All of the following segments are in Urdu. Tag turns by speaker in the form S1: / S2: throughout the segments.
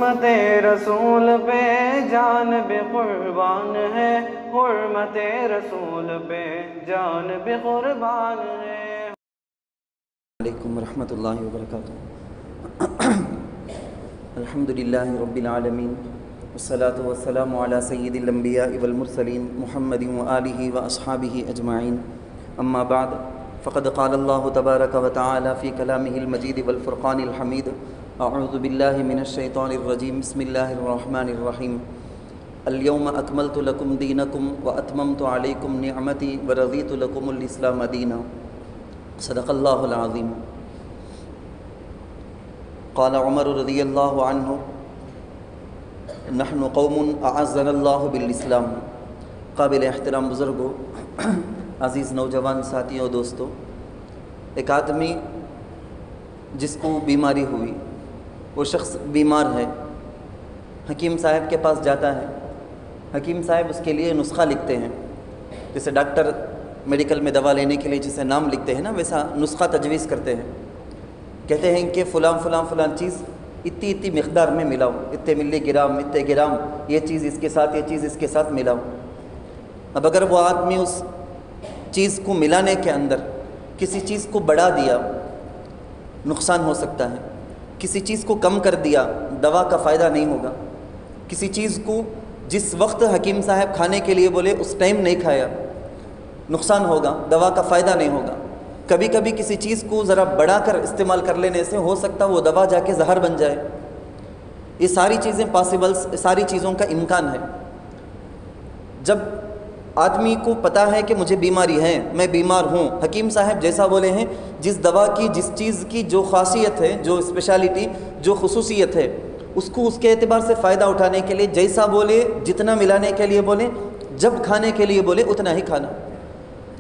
S1: حرمت رسول پہ جان بھی قربان ہے، حرمت رسول پہ جان بھی قربان ہے۔
S2: علیکم ورحمۃ اللہ وبرکاتہ۔ الحمدللہ رب العالمین، والصلاة والسلام علی سید الانبیاء والمرسلین محمد وآلہ واصحابہ اجمعین، اما بعد فقد قال اللہ تبارک وتعالی فی کلامہ المجید والفرقان الحمید، اعوذ باللہ من الشیطان الرجیم، بسم اللہ الرحمن الرحیم۔ اليوم اکملت لکم دینکم واتممت علیکم نعمتی ورضیت لکم الاسلام دینا، صدق اللہ العظیم۔ قال عمر رضی اللہ عنہ، نحن قوم اعزنا اللہ بالاسلام۔ قابل احترام بزرگوں، عزیز نوجوان ساتھیوں، دوستوں، ایک آدمی جس کو بیماری ہوئی، وہ شخص بیمار ہے، حکیم صاحب کے پاس جاتا ہے، حکیم صاحب اس کے لیے نسخہ لکھتے ہیں، جیسے ڈاکٹر میڈیکل میں دوا لینے کے لیے جسے نام لکھتے ہیں نا، ویسا نسخہ تجویز کرتے ہیں، کہتے ہیں کہ فلاں فلاں فلاں چیز اتنی اتنی مقدار میں ملاؤ، اتنے ملی گرام اتنے گرام، یہ چیز اس کے ساتھ، یہ چیز اس کے ساتھ ملاؤ۔ اب اگر وہ آدمی اس چیز کو ملانے کے اندر کسی چیز کو بڑھا دیا، نقصان ہو سکتا ہے، کسی چیز کو کم کر دیا، دوا کا فائدہ نہیں ہوگا، کسی چیز کو جس وقت حکیم صاحب کھانے کے لیے بولے اس ٹائم نہیں کھایا، نقصان ہوگا، دوا کا فائدہ نہیں ہوگا۔ کبھی کبھی کسی چیز کو ذرا بڑھا کر استعمال کر لینے سے ہو سکتا وہ دوا جا کے زہر بن جائے۔ یہ ساری چیزیں پاسبلس، ساری چیزوں کا امکان ہے۔ جب آدمی کو پتہ ہے کہ مجھے بیماری ہے، میں بیمار ہوں، حکیم صاحب جیسا بولے ہیں، جس دوا کی، جس چیز کی جو خاصیت ہے، جو اسپیشلٹی، جو خصوصیت ہے، اس کو اس کے اعتبار سے فائدہ اٹھانے کے لیے جیسا بولے، جتنا ملانے کے لیے بولے، جب کھانے کے لیے بولے اتنا ہی کھانا،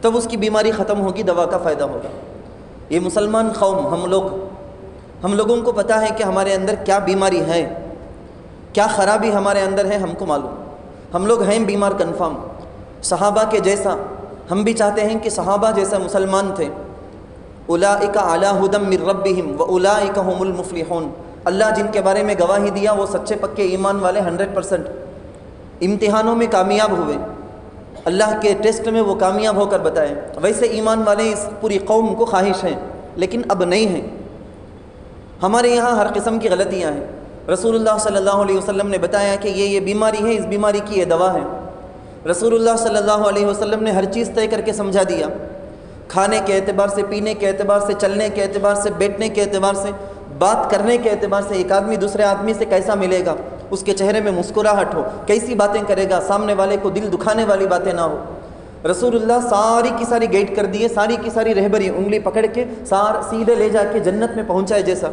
S2: تب اس کی بیماری ختم ہوگی، دوا کا فائدہ ہوگا۔ یہ مسلمان قوم، ہم لوگوں کو پتہ ہے کہ ہمارے اندر کیا بیماری ہے، کیا خرابی ہمارے اندر ہے، ہم کو معلوم، ہم لوگ ہیں بیمار کنفرم۔ صحابہ کے جیسا ہم بھی چاہتے ہیں کہ صحابہ جیسا مسلمان تھے۔ اولئک علی ھدی من ربہم واولئک ھم المفلحون، اللہ جن کے بارے میں گواہی دیا وہ سچے پکے ایمان والے 100%، امتحانوں میں کامیاب ہوئے، اللہ کے ٹیسٹ میں وہ کامیاب ہو کر بتائے۔ ویسے ایمان والے اس پوری قوم کو خواہش ہیں، لیکن اب نہیں ہیں۔ ہمارے یہاں ہر قسم کی غلطیاں ہیں۔ رسول اللہ صلی اللہ علیہ وسلم نے بتایا کہ یہ بیماری ہے، اس بیماری کی یہ دوا ہے۔ رسول اللہ صلی اللہ علیہ وسلم نے ہر چیز طے کر کے سمجھا دیا، کھانے کے اعتبار سے، پینے کے اعتبار سے، چلنے کے اعتبار سے، بیٹھنے کے اعتبار سے، بات کرنے کے اعتبار سے، ایک آدمی دوسرے آدمی سے کیسا ملے گا، اس کے چہرے میں مسکراہٹ ہو، کیسی باتیں کرے گا، سامنے والے کو دل دکھانے والی باتیں نہ ہو۔ رسول اللہ ساری کی ساری گائیڈ کر دیے، ساری کی ساری رہبری، انگلی پکڑ کے سیدھے لے جا کے جنت میں پہنچائے، جیسا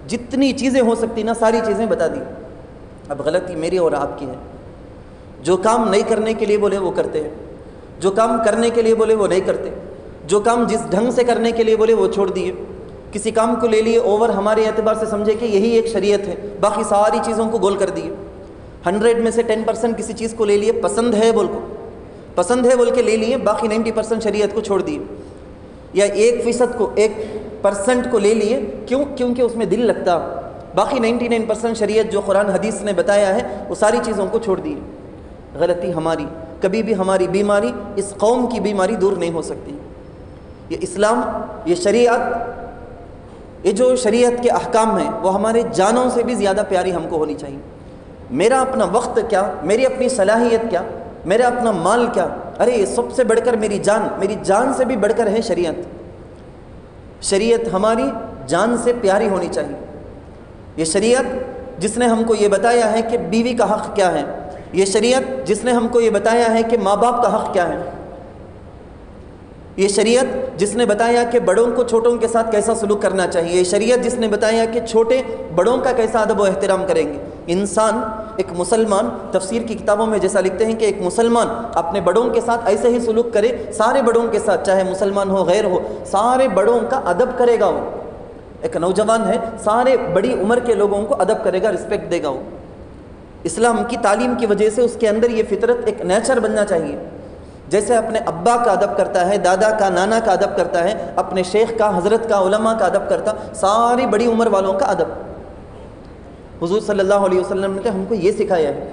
S2: جتنی چیزیں ہو سکتی نا ساری چیزیں بتا دی۔ اب غلطی میری اور آپ کی ہے، جو کام نہیں کرنے کے لیے بولے وہ کرتے ہیں، جو کام کرنے کے لیے بولے وہ نہیں کرتے، جو کام جس ڈھنگ سے کرنے کے لیے بولے وہ چھوڑ دیے۔ کسی کام کو لے لیے اوور، ہمارے اعتبار سے سمجھے کہ یہی ایک شریعت ہے، باقی ساری چیزوں کو گول کر دیے۔ 100 میں سے 10% کسی چیز کو لے لیے، پسند ہے بول کے لے لیے، باقی 90% شریعت کو چھوڑ دیے۔ یا 1% کو، 1% کو لے لیے، کیونکہ اس میں دل لگتا، باقی 99% شریعت جو قرآن حدیث نے بتایا ہے وہ ساری چیزوں کو چھوڑ دیے۔ غلطی ہماری، کبھی بھی ہماری بیماری اس قوم کی بیماری دور نہیں ہو سکتی۔ یہ اسلام، یہ شریعت، یہ جو شریعت کے احکام ہیں وہ ہمارے جانوں سے بھی زیادہ پیاری ہم کو ہونی چاہیے۔ میرا اپنا وقت کیا، میری اپنی صلاحیت کیا، میرا اپنا مال کیا، ارے یہ سب سے بڑھ کر میری جان سے بھی بڑھ کر ہے شریعت ہماری جان سے پیاری ہونی چاہیے۔ یہ شریعت جس نے ہم کو یہ بتایا ہے کہ بیوی کا حق کیا ہے، یہ شریعت جس نے ہم کو یہ بتایا ہے کہ ماں باپ کا حق کیا ہے، یہ شریعت جس نے بتایا کہ بڑوں کو چھوٹوں کے ساتھ کیسا سلوک کرنا چاہیے، یہ شریعت جس نے بتایا کہ چھوٹے بڑوں کا کیسا ادب و احترام کریں گے۔ انسان، ایک مسلمان، تفسیر کی کتابوں میں جیسا لکھتے ہیں کہ ایک مسلمان اپنے بڑوں کے ساتھ ایسے ہی سلوک کرے، سارے بڑوں کے ساتھ، چاہے مسلمان ہو غیر ہو، سارے بڑوں کا ادب کرے گا وہ۔ ایک نوجوان ہے، سارے بڑی عمر کے لوگوں کو ادب کرے گا، رسپیکٹ دے گا وہ۔ اسلام کی تعلیم کی وجہ سے اس کے اندر یہ فطرت ایک نیچر بننا چاہیے، جیسے اپنے ابا کا ادب کرتا ہے، دادا کا، نانا کا ادب کرتا ہے، اپنے شیخ کا، حضرت کا، علماء کا ادب کرتا، ساری بڑی عمر والوں کا ادب۔ حضور صلی اللہ علیہ وسلم نے ہم کو یہ سکھایا ہے،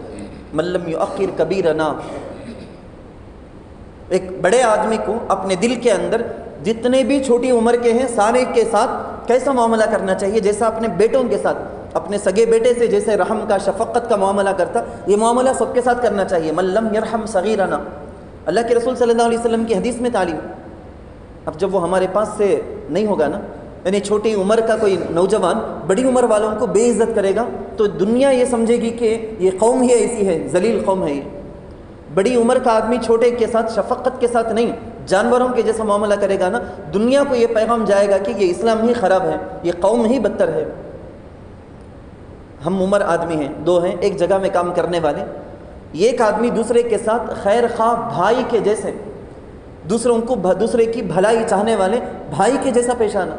S2: من لم یؤخر کبیرنا، ایک بڑے آدمی کو اپنے دل کے اندر جتنے بھی چھوٹی عمر کے ہیں سارے کے ساتھ کیسا معاملہ کرنا چاہیے، جیسا اپنے بیٹوں کے ساتھ، اپنے سگے بیٹے سے جیسے رحم کا شفقت کا معاملہ کرتا، یہ معاملہ سب کے ساتھ کرنا چاہیے. من لم یرحم صغیرنا، اللہ کے رسول صلی اللہ علیہ وسلم کی حدیث میں تعلیم. اب جب وہ ہمارے پاس سے نہیں ہوگا نا، یعنی چھوٹی عمر کا کوئی نوجوان بڑی عمر والوں کو بے عزت کرے گا تو دنیا یہ سمجھے گی کہ یہ قوم ہی ایسی ہے، ذلیل قوم ہے. یہ بڑی عمر کا آدمی چھوٹے کے ساتھ شفقت کے ساتھ نہیں، جانوروں کے جیسا معاملہ کرے گا نا، دنیا کو یہ پیغام جائے گا کہ یہ اسلام ہی خراب ہے، یہ قوم ہی بدتر ہے. ہم عمر آدمی ہیں، دو ہیں ایک جگہ میں کام کرنے والے، ایک آدمی دوسرے کے ساتھ خیر خواہ بھائی کے جیسے، دوسرے کی بھلائی چاہنے والے بھائی کے جیسا پیش آنا،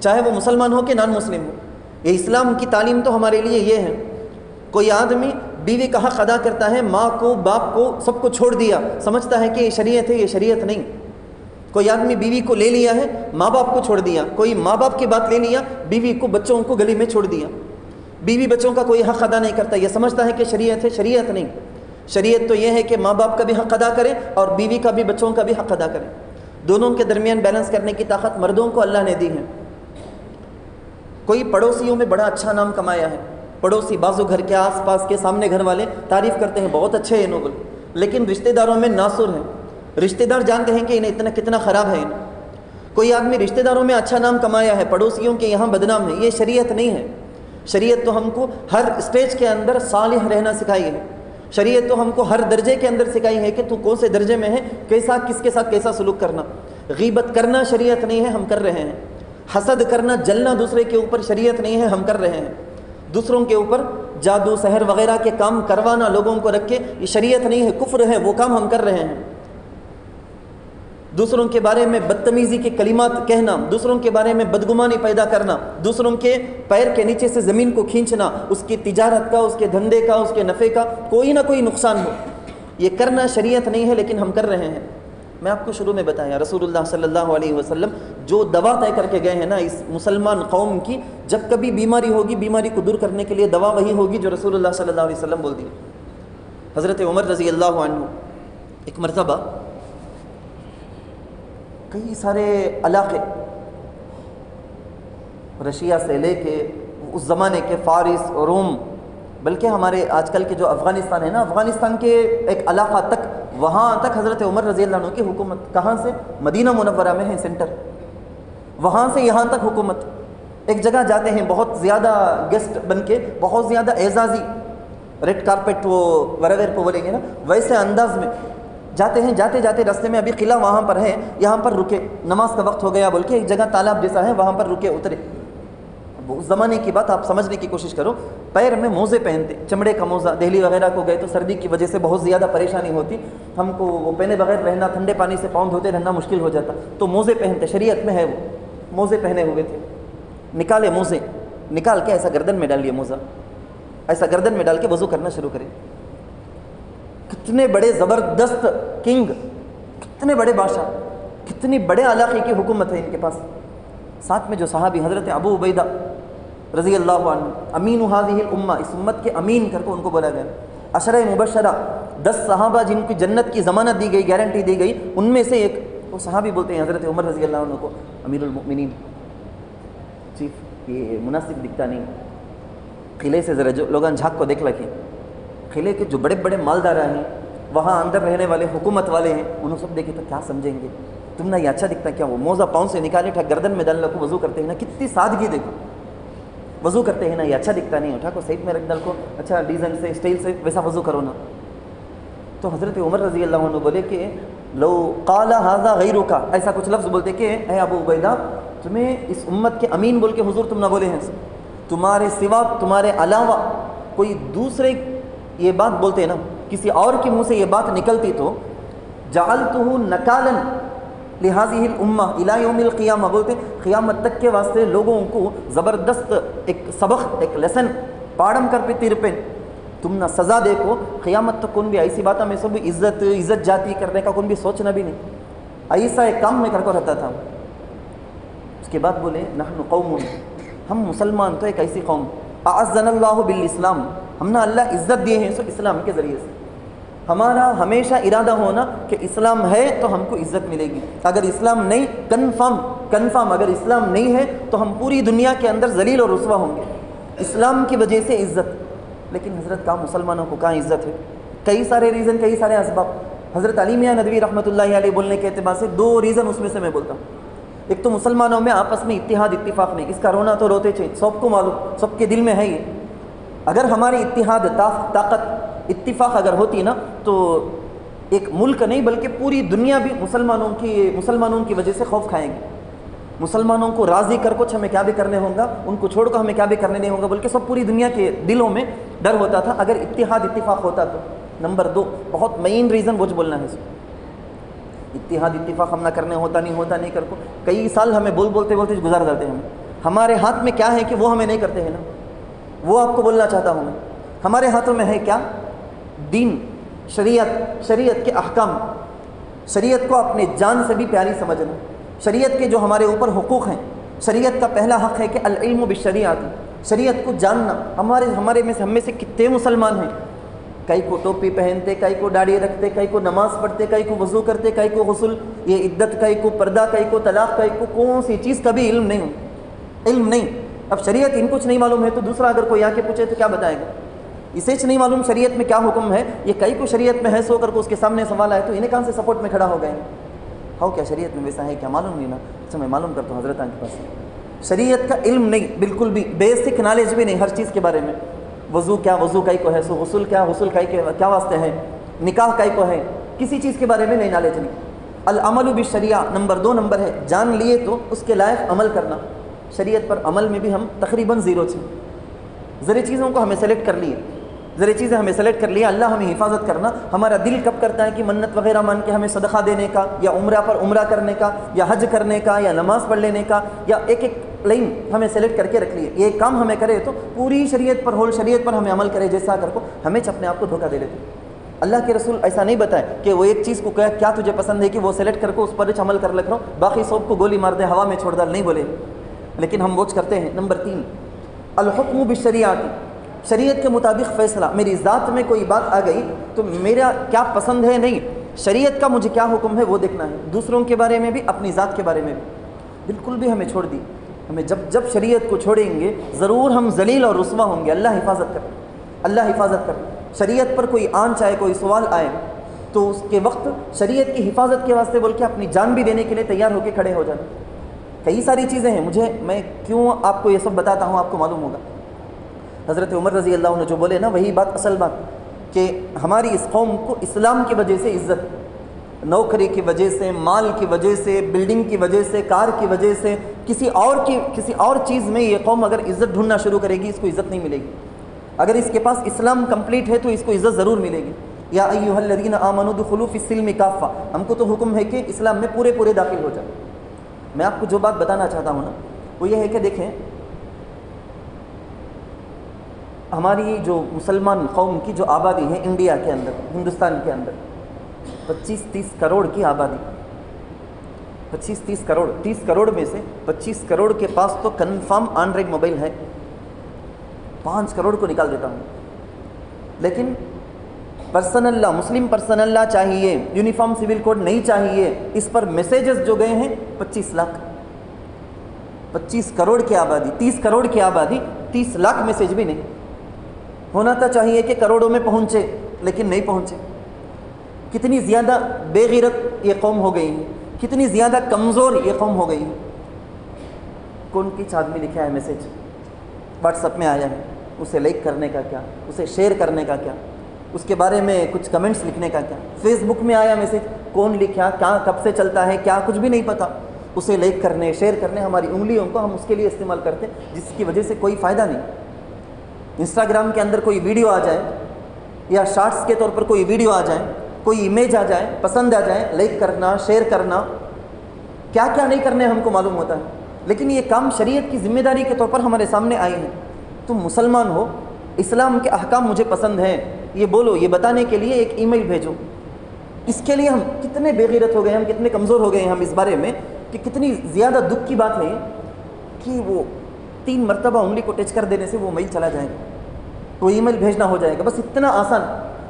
S2: چاہے وہ مسلمان ہو کہ نان مسلم ہو. یہ اسلام کی تعلیم تو ہمارے لیے یہ ہے. کوئی آدمی بیوی کا حق ادا کرتا ہے، ماں کو باپ کو سب کو چھوڑ دیا، سمجھتا ہے کہ یہ شریعت ہے، یہ شریعت نہیں. کوئی آدمی بیوی کو لے لیا ہے، ماں باپ کو چھوڑ دیا، کوئی ماں باپ کی بات لے لیا، بیوی کو بچوں کو گلی میں چھوڑ دیا، بیوی بچوں کا کوئی حق ادا نہیں کرتا، یہ سمجھتا ہے کہ شریعت ہے. شریعت نہیں، شریعت تو یہ ہے کہ ماں باپ کا بھی حق ادا کرے اور بیوی کا بھی بچوں کا بھی حق ادا کرے. دونوں کے درمیان بیلنس کرنے کی طاقت مردوں کو اللہ نے دی ہے. کوئی پڑوسیوں میں بڑا اچھا نام کمایا ہے، پڑوسی بازو گھر کے آس پاس کے سامنے گھر والے تعریف کرتے ہیں بہت اچھے ہیں نوبل، لیکن رشتہ داروں میں ناسور ہیں. رشتہ دار جانتے ہیں کہ انہیں کتنا خراب ہے. کوئی آدمی رشتہ داروں میں اچھا نام کمایا ہے، پڑوسیوں کے یہاں بدنام ہے. یہ شریعت نہیں ہے. شریعت تو ہم کو ہر اسٹیج کے اندر صالح رہنا سکھائی ہے. شریعت تو ہم کو ہر درجے کے اندر سکھائی ہے کہ تو کون سے درجے میں ہے، کیسا کس کے ساتھ کیسا سلوک کرنا. غیبت کرنا شریعت نہیں ہے، ہم کر رہے ہیں. حسد کرنا، جلنا دوسرے کے اوپر شریعت نہیں ہے، ہم کر رہے ہیں. دوسروں کے اوپر جادو سحر وغیرہ کے کام کروانا لوگوں کو رکھ کے، یہ شریعت نہیں ہے، کفر ہے، وہ کام ہم کر رہے ہیں. دوسروں کے بارے میں بدتمیزی کے کلمات کہنا، دوسروں کے بارے میں بدگمانی پیدا کرنا، دوسروں کے پیر کے نیچے سے زمین کو کھینچنا، اس کی تجارت کا، اس کے دھندے کا، اس کے نفع کا کوئی نہ کوئی نقصان ہو، یہ کرنا شریعت نہیں ہے، لیکن ہم کر رہے ہیں. میں آپ کو شروع میں بتایا رسول اللہ صلی اللہ علیہ وسلم جو دوا طے کر کے گئے ہیں نا اس مسلمان قوم کی، جب کبھی بیماری ہوگی، بیماری کو دور کرنے کے لیے دوا وہی ہوگی جو رسول اللہ صلی اللہ علیہ وسلم بول دی. حضرت عمر رضی اللہ عنہ ایک مرتبہ کئی سارے علاقے رشیا سے لے کے اس زمانے کے فارس اور روم، بلکہ ہمارے آج کل کے جو افغانستان ہے نا، افغانستان کے ایک علاقہ تک، وہاں تک حضرت عمر رضی اللہ عنہ کی حکومت. کہاں سے؟ مدینہ منورہ میں ہے سینٹر، وہاں سے یہاں تک حکومت. ایک جگہ جاتے ہیں بہت زیادہ گیسٹ بن کے، بہت زیادہ اعزازی، ریڈ کارپیٹ وہ وراویر کو بولیں گے نا، ویسے انداز میں جاتے ہیں. جاتے جاتے راستے میں ابھی قلعہ وہاں پر ہے، یہاں پر رکے، نماز کا وقت ہو گیا بول کے ایک جگہ تالاب جیسا ہے وہاں پر رکے، اترے. اس زمانے کی بات آپ سمجھنے کی کوشش کرو. پیر میں موزے پہنتے، چمڑے کا موزہ. دہلی وغیرہ کو گئے تو سردی کی وجہ سے بہت زیادہ پریشانی ہوتی، ہم کو وہ پہنے بغیر رہنا، ٹھنڈے پانی سے پاؤں دھوتے رہنا مشکل ہو جاتا، تو موزے پہنتے. شریعت میں ہے وہ موزے پہنے ہوئے تھے. نکالے موزے، نکال کے ایسا گردن میں ڈال لیا موزہ، ایسا گردن میں ڈال کے وضو کرنا شروع کرے. کتنے بڑے زبردست کنگ، کتنے بڑے بادشاہ، کتنی بڑے علاقے کی حکومت ہے ان کے پاس. ساتھ میں جو صحابی حضرت ابو عبیدہ رضی اللہ عنہ، امین هذه الامہ، اس امت کے امین کر کے ان کو بولا گیا. عشرہ مبشرہ 10 صحابہ جن کی جنت کی ضمانت دی گئی، گارنٹی دی گئی، ان میں سے ایک وہ صحابی بولتے ہیں حضرت عمر رضی اللہ عنہ کو امیر المؤمنین. چیف یہ مناسب دکھتا نہیں. قلعے سے ذرا جو لوگ جھاگ کو دیکھ لکھیں، قلعے کے جو بڑے بڑے مالدار ہیں، وہاں اندر رہنے والے حکومت والے ہیں، انہوں سب دیکھے تو کیا سمجھیں گے، تم نے یہ اچھا دکھتا کیا؟ وہ موزہ پاؤں سے نکالے، ٹھا گردن میں ڈال کو وضو کرتے ہیں نا، کتنی سادگی دیکھو. وضو کرتے ہیں نا، یہ اچھا دکھتا نہیں، اٹھا کو سائڈ میں رکھ ڈال کو، اچھا ڈیزائن سے اسٹائل سے ویسا وضو کرو نا. تو حضرت عمر رضی اللہ عنہ بولے کہ لو قال هذا غیرک، ایسا کچھ لفظ بولتے کہ اے ابو عبیدہ تمہیں اس امت کے امین بول کے حضور تم نہ بولے ہیں، تمہارے سوا، تمہارے علاوہ کوئی دوسرے یہ بات بولتے ہیں نا، کسی اور کے منہ سے یہ بات نکلتی تو جعلتہ نکالا لہذه الامہ الی یوم القیامہ، بولتے قیامت تک کے واسطے لوگوں کو زبردست ایک سبق، ایک لیسن پاڑم کر پہ تیر پہ تم نہ سزا دیکھو قیامت تک. کون بھی ایسی باتیں میں سب عزت جاتی کرنے کا کون بھی سوچنا بھی نہیں، ایسا ایک کام میں کر کو رہتا تھا. اس کے بعد بولے نحن قوم، ہم مسلمان تو ایک ایسی قوم، اعزنا اللہ بالاسلام، ہم نے اللہ عزت دیے ہیں سو اسلام کے ذریعے سے۔ ہمارا ہمیشہ ارادہ ہونا کہ اسلام ہے تو ہم کو عزت ملے گی، اگر اسلام نہیں، کنفرم اگر اسلام نہیں ہے تو ہم پوری دنیا کے اندر ذلیل اور رسوا ہوں گے۔ اسلام کی وجہ سے عزت، لیکن حضرت کہاں مسلمانوں کو کہاں عزت ہے؟ کئی سارے ریزن، کئی سارے اسباب۔ حضرت علی میاں ندوی رحمۃ اللہ علیہ بولنے کے اعتبار سے 2 ریزن اس میں سے میں بولتا ہوں۔ ایک تو مسلمانوں میں آپس میں اتحاد اتفاق نہیں، اس کا رونا تو روتے تھے، سب کو معلوم، سب کے دل میں ہے یہ۔ اگر ہماری اتحاد طاقت اتفاق اگر ہوتی نا تو ایک ملک نہیں بلکہ پوری دنیا بھی مسلمانوں کی وجہ سے خوف کھائیں گے۔ مسلمانوں کو راضی کر کچھ ہمیں کیا بھی کرنے ہوگا، ان کو چھوڑ کر ہمیں کیا بھی کرنے نہیں ہوگا، بلکہ سب پوری دنیا کے دلوں میں ڈر ہوتا تھا اگر اتحاد اتفاق ہوتا تو۔ نمبر 2 بہت مین ریزن وہ جو بولنا ہے، اتحاد اتفاق ہم نہ کرنے ہوتا نہیں کر کو کئی سال ہمیں بولتے گزار جاتے ہیں۔ ہمارے ہاتھ میں کیا ہے کہ وہ ہمیں نہیں کرتے ہیں نا، وہ آپ کو بولنا چاہتا ہوں میں۔ ہمارے ہاتھوں میں ہے کیا؟ دین، شریعت کے احکام، شریعت کو اپنے جان سے بھی پیاری سمجھنا، شریعت کے جو ہمارے اوپر حقوق ہیں۔ شریعت کا پہلا حق ہے کہ العلم بالشریعت، شریعت کو جاننا۔ ہم میں سے کتنے مسلمان ہیں، کئی کو ٹوپی پہنتے، کئی کو داڑھی رکھتے، کئی کو نماز پڑھتے، کئی کو وضو کرتے، کئی کو غسل، یہ عدت، کئی کو پردہ، کئی کو طلاق، کئی کو کون سی چیز کا بھی علم نہیں۔ اب شریعت ان کچھ نہیں معلوم ہے تو دوسرا اگر کوئی آ کے پوچھے تو کیا بتائے گا؟ اسے نہیں معلوم شریعت میں کیا حکم ہے، یہ کئی کو شریعت میں ہے سو کر کو اس کے سامنے سوال آئے تو انہیں کہاں سے سپورٹ میں کھڑا ہو گئے؟ ہو کیا شریعت میں ویسا ہے کیا؟ معلوم نہیں نا۔ اچھا میں معلوم کرتا ہوں حضرت کے پاس شریعت کا علم نہیں، بالکل بھی بیسک نالج بھی نہیں ہر چیز کے بارے میں۔ وضو کیا، وضو کئی کو ہے، سو غسل کیا، غسل کئی کے کیا واسطے ہے، نکاح کئی کو ہے، کسی چیز کے بارے میں نہیں نالج نہیں۔ العمل بالشریعہ نمبر 2 نمبر ہے، جان لیے تو اس کے لائق عمل کرنا۔ شریعت پر عمل میں بھی ہم تقریباً 0 تھے، ذرے چیزوں کو ہمیں سلیکٹ کر لیے، اللہ ہمیں حفاظت کرنا۔ ہمارا دل کب کرتا ہے کہ منت وغیرہ مان کے ہمیں صدقہ دینے کا، یا عمرہ پر عمرہ کرنے کا، یا حج کرنے کا، یا نماز پڑھ لینے کا، یا ایک لائن ہمیں سلیکٹ کر کے رکھ لیے، یہ کام ہمیں کرے تو پوری شریعت پر ہمیں عمل کرے جیسا کر کو ہمیں اپنے آپ کو دھوکہ دے لیتے۔ اللہ کے رسول ایسا نہیں بتائے کہ وہ ایک چیز کو کہا کیا تجھے پسند ہے کہ وہ سلیکٹ کر کو اس پر عمل کر رکھ رہا ہوں، باقی سب کو گولی مار دے، ہوا میں چھوڑ ڈال، نہیں بولے، لیکن ہم ووچ کرتے ہیں۔ نمبر 3 الحکم بالشریعت، شریعت کے مطابق فیصلہ۔ میری ذات میں کوئی بات آ گئی تو میرا کیا پسند ہے نہیں، شریعت کا مجھے کیا حکم ہے وہ دیکھنا ہے، دوسروں کے بارے میں بھی، اپنی ذات کے بارے میں بھی۔ بالکل بھی ہمیں چھوڑ دی، ہمیں جب شریعت کو چھوڑیں گے ضرور ہم ذلیل اور رسوا ہوں گے۔ اللہ حفاظت کر۔ شریعت پر کوئی چاہے کوئی سوال آئے تو اس کے وقت شریعت کی حفاظت کے واسطے بول کے اپنی جان بھی دینے کے لیے تیار ہو کے کھڑے ہو جانا۔ کئی ساری چیزیں ہیں، میں کیوں آپ کو یہ سب بتاتا ہوں، آپ کو معلوم ہوگا۔ حضرت عمر رضی اللہ عنہ جو بولے نا وہی بات، اصل بات کہ ہماری اس قوم کو اسلام کی وجہ سے عزت، نوکری کی وجہ سے، مال کی وجہ سے، بلڈنگ کی وجہ سے، کار کی وجہ سے، کسی اور چیز میں یہ قوم اگر عزت ڈھونڈنا شروع کرے گی اس کو عزت نہیں ملے گی۔ اگر اس کے پاس اسلام کمپلیٹ ہے تو اس کو عزت ضرور ملے گی۔ یا ایھا الذین آمنوا ادخلوا فی السلم کافہ، ہم کو تو حکم ہے کہ اسلام میں پورے داخل ہو جائیں۔ میں آپ کو جو بات بتانا چاہتا ہوں نا وہ یہ ہے کہ دیکھیں، ہماری جو مسلمان قوم کی جو آبادی ہے انڈیا کے اندر، ہندوستان کے اندر 25-30 کروڑ کی آبادی، 25-30 کروڑ، 30 کروڑ میں سے 25 کروڑ کے پاس تو کنفرم اینڈرائڈ موبائل ہے، 5 کروڑ کو نکال دیتا ہوں۔ لیکن پرسنل لا، مسلم پرسنل لا چاہیے، یونیفارم سول کوڈ نہیں چاہیے، اس پر میسیجز جو گئے ہیں 25 لاکھ، 25 کروڑ کی آبادی، 30 کروڑ کی آبادی، 30 لاکھ میسیج بھی نہیں۔ ہونا تو چاہیے کہ کروڑوں میں پہنچے لیکن نہیں پہنچے۔ کتنی زیادہ بے غیرت یہ قوم ہو گئی ہے، کتنی زیادہ کمزور یہ قوم ہو گئی ہے۔ کون کس آدمی لکھا ہے میسیج، واٹس ایپ میں آیا ہے، اسے لائک کرنے کا کیا، اسے شیئر کرنے کا کیا، اس کے بارے میں کچھ کمنٹس لکھنے کا کیا، فیس بک میں آیا میسیج، کون لکھا، کیا کب سے چلتا ہے، کیا کچھ بھی نہیں پتہ، اسے لائک کرنے شیئر کرنے ہماری انگلیوں کو ہم اس کے لیے استعمال کرتے ہیں جس کی وجہ سے کوئی فائدہ نہیں۔ انسٹاگرام کے اندر کوئی ویڈیو آ جائے یا شارٹس کے طور پر کوئی ویڈیو آ جائے، کوئی امیج آ جائے، پسند آ جائے، لائک کرنا، شیئر کرنا، کیا کیا نہیں کرنے ہم کو معلوم ہوتا ہے۔ لیکن یہ کام شریعت کی ذمہ داری کے طور پر ہمارے سامنے آئے ہیں۔ تم مسلمان ہو، اسلام کے احکام مجھے پسند ہیں، یہ بولو، یہ بتانے کے لیے ایک ای میل بھیجو۔ اس کے لیے ہم کتنے بے غیرت ہو گئے، ہم کتنے کمزور ہو گئے ہیں ہم اس بارے میں کہ کتنی زیادہ دکھ کی بات ہے کہ وہ 3 مرتبہ انگلی کو ٹچ کر دینے سے وہ میل چلا جائے گا, وہ ای میل بھیجنا ہو جائے گا. بس اتنا آسان.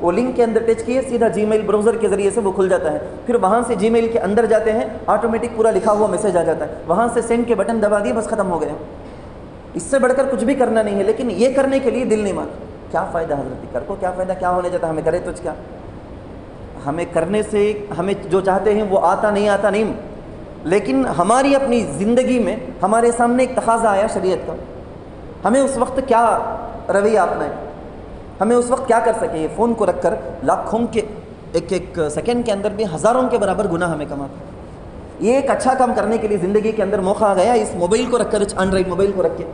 S2: وہ لنک کے اندر ٹچ کیے, سیدھا جی میل براؤزر کے ذریعے سے وہ کھل جاتا ہے. پھر وہاں سے جی میل کے اندر جاتے ہیں, آٹومیٹک پورا لکھا ہوا میسج آ جاتا ہے. وہاں سے سینڈ کے بٹن دبا دیے, بس ختم ہو گیا. اس سے بڑھ کر کچھ بھی کرنا نہیں ہے. لیکن یہ کرنے کے لیے دل نہیں مانتا. کیا فائدہ حضرت کر کو, کیا فائدہ, کیا ہونے جاتا, ہمیں کرے تو کیا. ہمیں کرنے سے ہمیں جو چاہتے ہیں وہ آتا نہیں. لیکن ہماری اپنی زندگی میں ہمارے سامنے ایک تقاضا آیا شریعت کا, ہمیں اس وقت کیا رویہ اپنائیں, ہمیں اس وقت کیا کر سکے. یہ فون کو رکھ کر لاکھوں کے ایک سیکنڈ کے اندر بھی ہزاروں کے برابر گناہ ہمیں کماتا ہے. یہ ایک اچھا کام کرنے کے لیے زندگی کے اندر موقع آ گیا. اس موبائل کو رکھ کر, اینڈرائڈ موبائل کو رکھ کے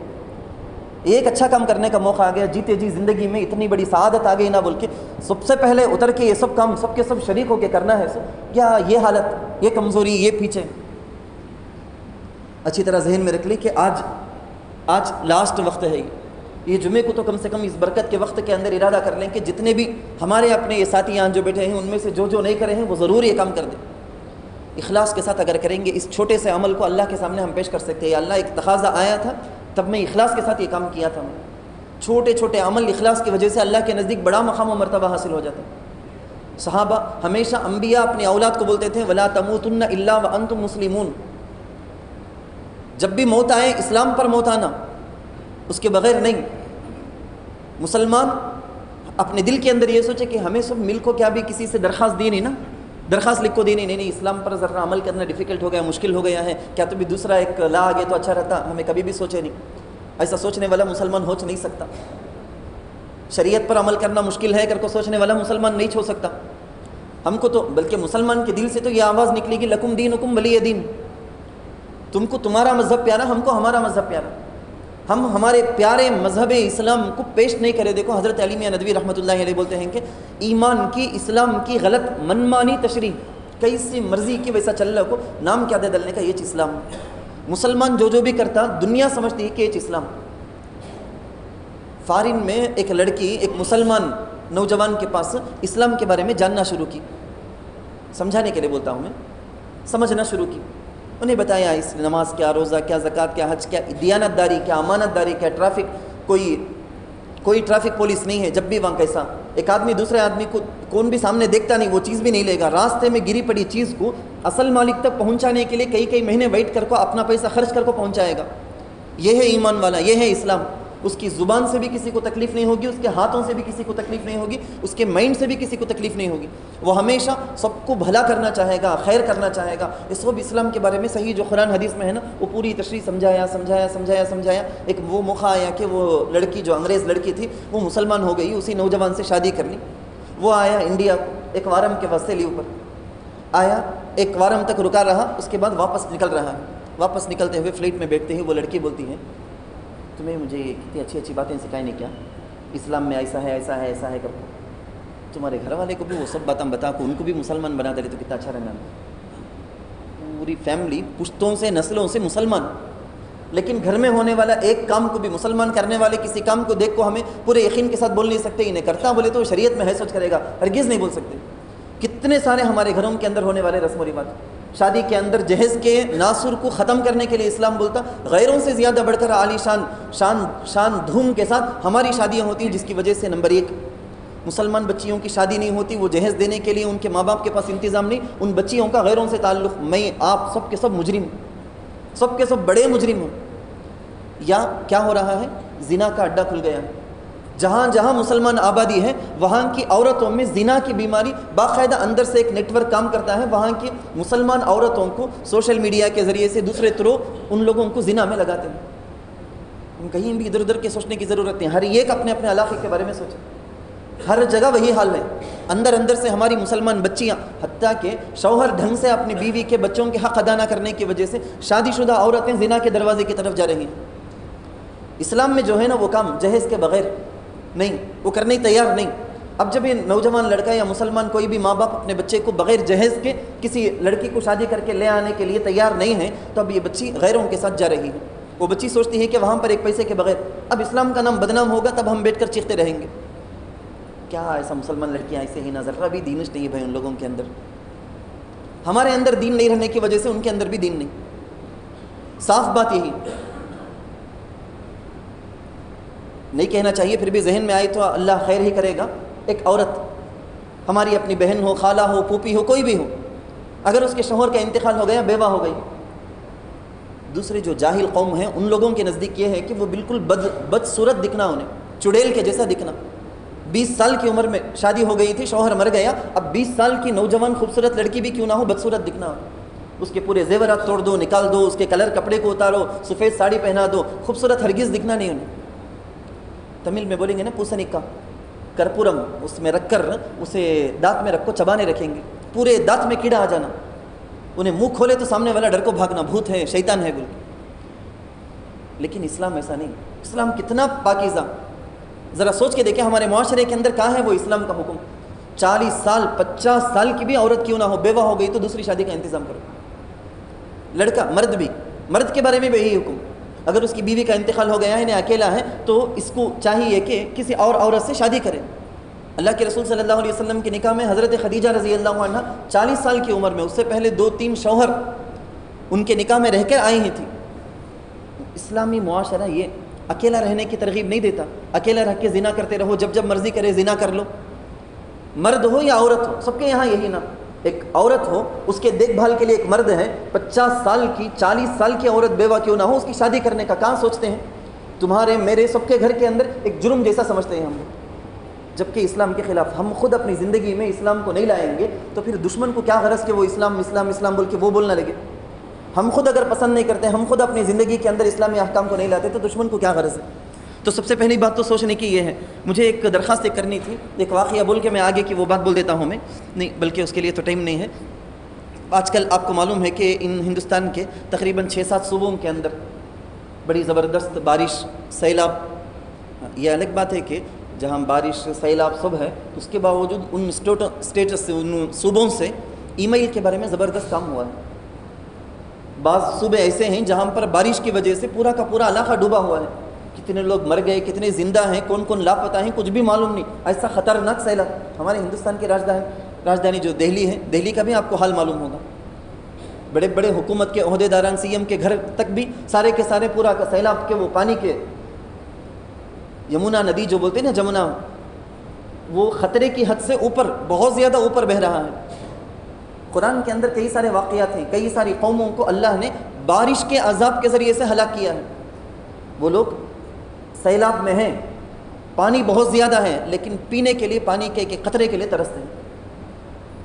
S2: ایک اچھا کام کرنے کا موقع آ گیا. جیتے جی زندگی میں اتنی بڑی سعادت آ گئی نہ بول کے سب سے پہلے اتر کے یہ سب کام سب کے سب شریک ہو کے کرنا ہے. کیا یہ حالت, یہ کمزوری, یہ پیچھے. اچھی طرح ذہن میں رکھ لیں کہ آج لاسٹ وقت ہے. یہ جمعے کو تو کم سے کم اس برکت کے وقت کے اندر ارادہ کر لیں کہ جتنے بھی ہمارے اپنے یہ ساتھی یہاں جو بیٹھے ہیں ان میں سے جو نہیں کرے ہیں وہ ضرور یہ کام کر دیں. اخلاص کے ساتھ اگر کریں گے اس چھوٹے سے عمل کو اللہ کے سامنے ہم پیش کر سکتے ہیں. یا اللہ ایک تقاضا آیا تھا تب میں اخلاص کے ساتھ یہ کام کیا تھا. چھوٹے چھوٹے عمل اخلاص کی وجہ سے اللہ کے نزدیک بڑا مقام و مرتبہ حاصل ہو جاتا ہے. صحابہ ہمیشہ انبیاء اپنی اولاد کو بولتے تھے وَلَا تَمُوتُنَّ إِلَّا وَأَنْتُمْ مُسْلِمُونَ. جب بھی موت آئے اسلام پر موت آنا, اس کے بغیر نہیں. مسلمان اپنے دل کے اندر یہ سوچے کہ ہمیں سب مل کو کیا بھی کسی سے درخواست دی نہیں نا, درخواست لکھ کو دی نہیں, اسلام پر ذرا عمل کرنا ڈیفیکلٹ ہو گیا, مشکل ہو گیا ہے, کیا تو بھی دوسرا ایک لا آگے تو اچھا رہتا. ہمیں کبھی بھی سوچے نہیں. ایسا سوچنے والا مسلمان ہو نہیں سکتا. شریعت پر عمل کرنا مشکل ہے کر کو سوچنے والا مسلمان نہیں ہو سکتا. ہم کو تو بلکہ مسلمان کے دل سے تو یہ آواز نکلے گی لکم دینکم ولی دین. تم کو تمہارا مذہب پیارا, ہم کو ہمارا مذہب پیارا. ہم ہمارے پیارے مذہب اسلام کو پیش نہیں کرے. دیکھو حضرت علی میاں ندوی رحمۃ اللہ علیہ بولتے ہیں کہ ایمان کی, اسلام کی غلط منمانی تشریح, کیسی مرضی کی ویسا چل رہا کو نام کیا دے ڈلنے کا, یہ چیز اسلام. مسلمان جو بھی کرتا دنیا سمجھتی ہے کہ یہ چیز اسلام. فارن میں ایک لڑکی ایک مسلمان نوجوان کے پاس اسلام کے بارے میں جاننا شروع کی. سمجھانے کے لیے بولتا ہوں میں, سمجھنا شروع کی. انہیں بتایا اس نماز کیا, روزہ کیا, زکوٰۃ کیا, حج کیا, دیانت داری کیا, امانت داری کیا, ٹریفک, کوئی ٹریفک پولیس نہیں ہے. جب بھی وہاں کیسا ایک آدمی دوسرے آدمی کو کون بھی سامنے دیکھتا نہیں, وہ چیز بھی نہیں لے گا. راستے میں گری پڑی چیز کو اصل مالک تک پہنچانے کے لیے کئی مہینے ویٹ کر کو اپنا پیسہ خرچ کر کو پہنچائے گا. یہ ہے ایمان والا, یہ ہے اسلام. اس کی زبان سے بھی کسی کو تکلیف نہیں ہوگی, اس کے ہاتھوں سے بھی کسی کو تکلیف نہیں ہوگی, اس کے مائنڈ سے بھی کسی کو تکلیف نہیں ہوگی. وہ ہمیشہ سب کو بھلا کرنا چاہے گا, خیر کرنا چاہے گا. اس سب اسلام کے بارے میں صحیح جو قرآن حدیث میں ہے نا, وہ پوری تشریح سمجھایا. ایک وہ موقع آیا کہ وہ لڑکی جو انگریز لڑکی تھی وہ مسلمان ہو گئی, اسی نوجوان سے شادی کر لی. وہ آیا انڈیا کو ایک وارم کے واسطے لیے اوپر آیا, ایک وارم تک رکا رہا, اس کے بعد واپس نکل رہا ہے. واپس نکلتے ہوئے فلائٹ میں بیٹھتے ہی وہ لڑکی بولتی ہے تمہیں مجھے کتنی اچھی باتیں سکھائی نہیں کیا, اسلام میں ایسا ہے کر تمہارے گھر والے کو بھی وہ سب باتیں بتا کو ان کو بھی مسلمان بنا دے تو کتنا اچھا رہنا. پوری فیملی پشتوں سے نسلوں سے مسلمان, لیکن گھر میں ہونے والا ایک کام کو بھی مسلمان کرنے والے کسی کام کو دیکھ کو ہمیں پورے یقین کے ساتھ بول نہیں سکتے. انہیں کرتا بولے تو شریعت میں ہے سوچ کرے گا, ہرگز نہیں بول سکتے. کتنے سارے ہمارے گھروں کے اندر ہونے والے رسم و رواج, شادی کے اندر جہیز کے ناصر کو ختم کرنے کے لیے اسلام بولتا غیروں سے زیادہ بڑھ کر عالی شان دھوم کے ساتھ ہماری شادیاں ہوتی ہیں, جس کی وجہ سے نمبر 1 مسلمان بچیوں کی شادی نہیں ہوتی. وہ جہیز دینے کے لیے ان کے ماں باپ کے پاس انتظام نہیں, ان بچیوں کا غیروں سے تعلق. میں آپ سب کے سب مجرم, سب کے سب بڑے مجرم ہوں. یا کیا ہو رہا ہے, زنا کا اڈا کھل گیا. جہاں جہاں مسلمان آبادی ہے وہاں کی عورتوں میں زنا کی بیماری باقاعدہ اندر سے ایک نیٹ ورک کام کرتا ہے. وہاں کی مسلمان عورتوں کو سوشل میڈیا کے ذریعے سے دوسرے تھرو ان لوگوں کو زنا میں لگاتے ہیں. کہیں بھی ادھر ادھر کے سوچنے کی ضرورت نہیں, ہر ایک اپنے اپنے علاقے کے بارے میں سوچے. ہر جگہ وہی حال ہے. اندر سے ہماری مسلمان بچیاں, حتیٰ کہ شوہر ڈھنگ سے اپنی بیوی کے بچوں کے حق ادا نہ کرنے کی وجہ سے شادی شدہ عورتیں زنا کے دروازے کی طرف جا رہی ہیں. اسلام میں جو ہے نا وہ کام جہیز کے بغیر نہیں, وہ کرنے تیار نہیں. اب جب یہ نوجوان لڑکا یا مسلمان کوئی بھی ماں باپ اپنے بچے کو بغیر جہیز کے کسی لڑکی کو شادی کر کے لے آنے کے لیے تیار نہیں ہے, تو اب یہ بچی غیروں کے ساتھ جا رہی ہے. وہ بچی سوچتی ہے کہ وہاں پر ایک پیسے کے بغیر اب اسلام کا نام بدنام ہوگا, تب ہم بیٹھ کر چیختے رہیں گے. کیا ایسا مسلمان لڑکیاں ایسے ہی نہ, ذرا بھی دینش نہیں ہے بھائی ان لوگوں کے اندر. ہمارے اندر دین نہیں رہنے کی وجہ سے ان کے اندر بھی دین نہیں. صاف بات یہی. نہیں کہنا چاہیے پھر بھی ذہن میں آئی تو اللہ خیر ہی کرے گا. ایک عورت ہماری اپنی بہن ہو، خالہ ہو، پھوپھی ہو، کوئی بھی ہو، اگر اس کے شوہر کا انتقال ہو گیا، بیوہ ہو گئی، دوسرے جو جاہل قوم ہیں ان لوگوں کے نزدیک یہ ہے کہ وہ بالکل بدصورت دکھنا، انہیں چڑیل کے جیسا دکھنا. 20 سال کی عمر میں شادی ہو گئی تھی، شوہر مر گیا، اب 20 سال کی نوجوان خوبصورت لڑکی بھی کیوں نہ ہو، بدصورت دکھنا. اس کے پورے زیورات توڑ دو، نکال دو، اس کے کلر کپڑے کو اتارو، سفید ساڑی پہنا دو، خوبصورت ہرگز دکھنا نہیں انہیں. تمل میں بولیں گے نا پوسنکا کرپورم، اس میں رکھ کر اسے دانت میں رکھو، چبانے رکھیں گے، پورے دانت میں کیڑا آ جانا. انہیں منہ کھولے تو سامنے والا ڈر کو بھاگنا، بھوت ہے، شیطان ہے بول. لیکن اسلام ایسا نہیں. اسلام کتنا پاکیزہ. ذرا سوچ کے دیکھیں ہمارے معاشرے کے اندر کہاں ہے وہ اسلام کا حکم. 40 سال 50 سال کی بھی عورت کیوں نہ ہو، بیوہ ہو گئی تو دوسری شادی کا انتظام کرو. لڑکا مرد بھی، مرد کے بارے میں بھی یہی حکم. اگر اس کی بیوی کا انتقال ہو گیا ہے، انہیں اکیلا ہے، تو اس کو چاہیے کہ کسی اور عورت سے شادی کرے. اللہ کے رسول صلی اللہ علیہ وسلم کے نکاح میں حضرت خدیجہ رضی اللہ عنہ 40 سال کی عمر میں، اس سے پہلے 2-3 شوہر ان کے نکاح میں رہ کر آئی ہی تھیں. اسلامی معاشرہ یہ اکیلا رہنے کی ترغیب نہیں دیتا. اکیلا رہ کے زنا کرتے رہو، جب مرضی کرے زنا کر لو. مرد ہو یا عورت ہو، سب کے یہاں یہی نا. ایک عورت ہو، اس کے دیکھ بھال کے لیے ایک مرد ہے. 50 سال کی 40 سال کی عورت بیوہ کیوں نہ ہو، اس کی شادی کرنے کا کہاں سوچتے ہیں. تمہارے میرے سب کے گھر کے اندر ایک جرم جیسا سمجھتے ہیں ہم لوگ، جبکہ اسلام کے خلاف. ہم خود اپنی زندگی میں اسلام کو نہیں لائیں گے تو پھر دشمن کو کیا غرض کہ وہ اسلام اسلام اسلام بول کے وہ بولنا لگے. ہم خود اگر پسند نہیں کرتے، ہم خود اپنی زندگی کے اندر اسلامی احکام کو نہیں لاتے تو دشمن کو کیا غرض ہے. تو سب سے پہلی بات تو سوچنے کی یہ ہے. مجھے ایک درخواست کرنی تھی، ایک واقعہ بول کے میں آگے کی وہ بات بول دیتا ہوں. میں نہیں، بلکہ اس کے لیے تو ٹائم نہیں ہے. آج کل آپ کو معلوم ہے کہ ان ہندوستان کے تقریباً 6-7 صوبوں کے اندر بڑی زبردست بارش، سیلاب. یہ الگ بات ہے کہ جہاں بارش، سیلاب سب ہے، اس کے باوجود ان اسٹیٹس سے، ان صوبوں سے ای میل کے بارے میں زبردست کام ہوا ہے. بعض صوبے ایسے ہیں جہاں پر بارش کی وجہ سے پورا کا پورا علاقہ ڈوبا ہوا ہے. کتنے لوگ مر گئے، کتنے زندہ ہیں، کون کون لاپتہ ہیں، کچھ بھی معلوم نہیں. ایسا خطرناک سیلاب. ہمارے ہندوستان کی راجدھانی جو دہلی ہے، دہلی کا بھی آپ کو حال معلوم ہوگا. بڑے بڑے حکومت کے عہدے داران، سی ایم کے گھر تک بھی سارے کے سارے پورا کا سیلاب کے وہ پانی کے، یمنا ندی جو بولتے ہیں نا، جمنا، وہ خطرے کی حد سے اوپر، بہت زیادہ اوپر بہہ رہا ہے. قرآن کے اندر کئی سارے واقعات ہیں. کئی ساری قوموں کو اللہ نے بارش کے عذاب کے ذریعے سے ہلاک کیا ہے. وہ لوگ سیلاب میں ہیں، پانی بہت زیادہ ہے، لیکن پینے کے لیے پانی کے ایک قطرے کے لیے ترستے ہیں.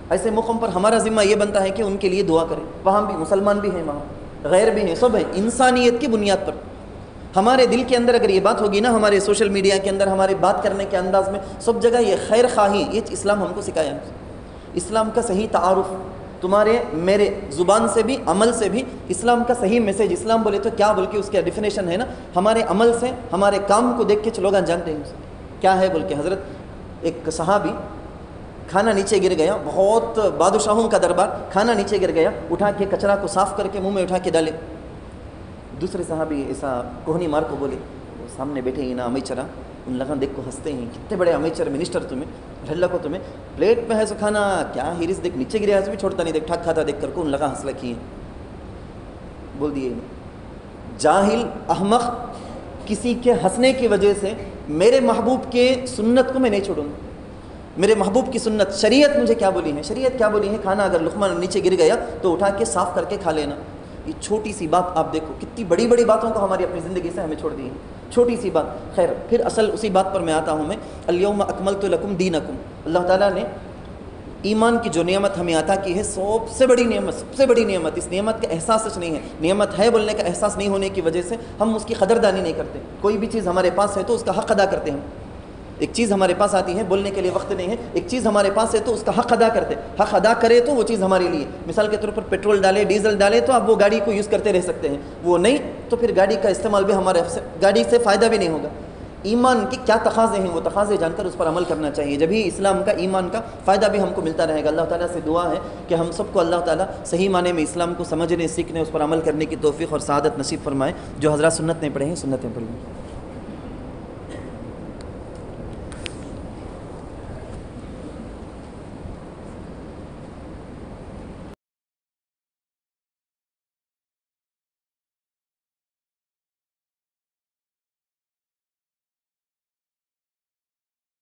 S2: ایسے موقعوں پر ہمارا ذمہ یہ بنتا ہے کہ ان کے لیے دعا کریں. وہاں بھی مسلمان بھی ہیں، وہاں غیر بھی ہیں، سب ہیں. انسانیت کی بنیاد پر ہمارے دل کے اندر اگر یہ بات ہوگی نا، ہمارے سوشل میڈیا کے اندر، ہمارے بات کرنے کے انداز میں، سب جگہ یہ خیر خواہی، یہ اسلام ہم کو سکھایا. اسلام کا صحیح تعارف تمہارے میرے زبان سے بھی، عمل سے بھی. اسلام کا صحیح میسیج، اسلام بولے تو کیا بول کے اس کا ڈیفینیشن ہے نا، ہمارے عمل سے، ہمارے کام کو دیکھ کے لوگ جانتے ہیں کیا ہے بول کے. حضرت ایک صحابی، کھانا نیچے گر گیا، بہت بادشاہوں کا دربار، کھانا نیچے گر گیا، اٹھا کے کچرا کو صاف کر کے منہ میں اٹھا کے ڈالے. دوسرے صحابی ایسا کوہنی مار کو بولے، وہ سامنے بیٹھے ہی نا امیچرا، ان لگا دیکھ کو ہنستے ہیں، کتنے بڑے امیچر منسٹر تمہیں، ڈھلا کو تمہیں، پلیٹ میں ہے سو کھانا، کیا ہیرس دیکھ نیچے گریا ہے بھی چھوڑتا نہیں، دیکھ ٹھاک کھاتا دیکھ کر کو، ان لگا ہنس لکھی ہیں. بول دیے جاہل احمق، کسی کے ہنسنے کی وجہ سے میرے محبوب کے سنت کو میں نہیں چھوڑوں گا. میرے محبوب کی سنت، شریعت مجھے کیا بولی ہے، شریعت کیا بولی ہے، کھانا اگر لقمہ نیچے گر گیا تو اٹھا کے صاف کر کے کھا لینا. یہ چھوٹی سی بات آپ دیکھو، کتنی بڑی بڑی باتوں کو ہماری اپنی زندگی سے ہمیں چھوڑ دی ہے. چھوٹی سی بات. خیر، پھر اصل اسی بات پر میں آتا ہوں. میں الیوم اکملت لکم دینکم، اللہ تعالیٰ نے ایمان کی جو نعمت ہمیں عطا کی ہے، سب سے بڑی نعمت، سب سے بڑی نعمت. اس نعمت کا احساس سچ نہیں ہے، نعمت ہے بولنے کا احساس نہیں ہونے کی وجہ سے ہم اس کی قدردانی نہیں کرتے. کوئی بھی چیز ہمارے پاس ہے تو اس کا حق ادا کرتے ہیں. ایک چیز ہمارے پاس آتی ہے، بولنے کے لیے وقت نہیں ہے، ایک چیز ہمارے پاس ہے تو اس کا حق ادا کرتے. حق ادا کرے تو وہ چیز ہمارے لیے. مثال کے طور پر پیٹرول ڈالے، ڈیزل ڈالے تو آپ وہ گاڑی کو یوز کرتے رہ سکتے ہیں، وہ نہیں تو پھر گاڑی کا استعمال بھی ہمارے گاڑی سے فائدہ بھی نہیں ہوگا. ایمان کی کیا تقاضے ہیں، وہ تقاضے جان کر اس پر عمل کرنا چاہیے، جبھی اسلام کا، ایمان کا فائدہ بھی ہم کو ملتا رہے گا. اللہ تعالیٰ سے دعا ہے کہ ہم سب کو اللہ تعالیٰ صحیح معنی میں اسلام کو سمجھنے، سیکھنے، اس پر عمل کرنے کی توفیق اور سعادت نصیب فرمائے. جو حضرات سنت نہیں پڑھے ہیں، سنتیں پڑھ لیں.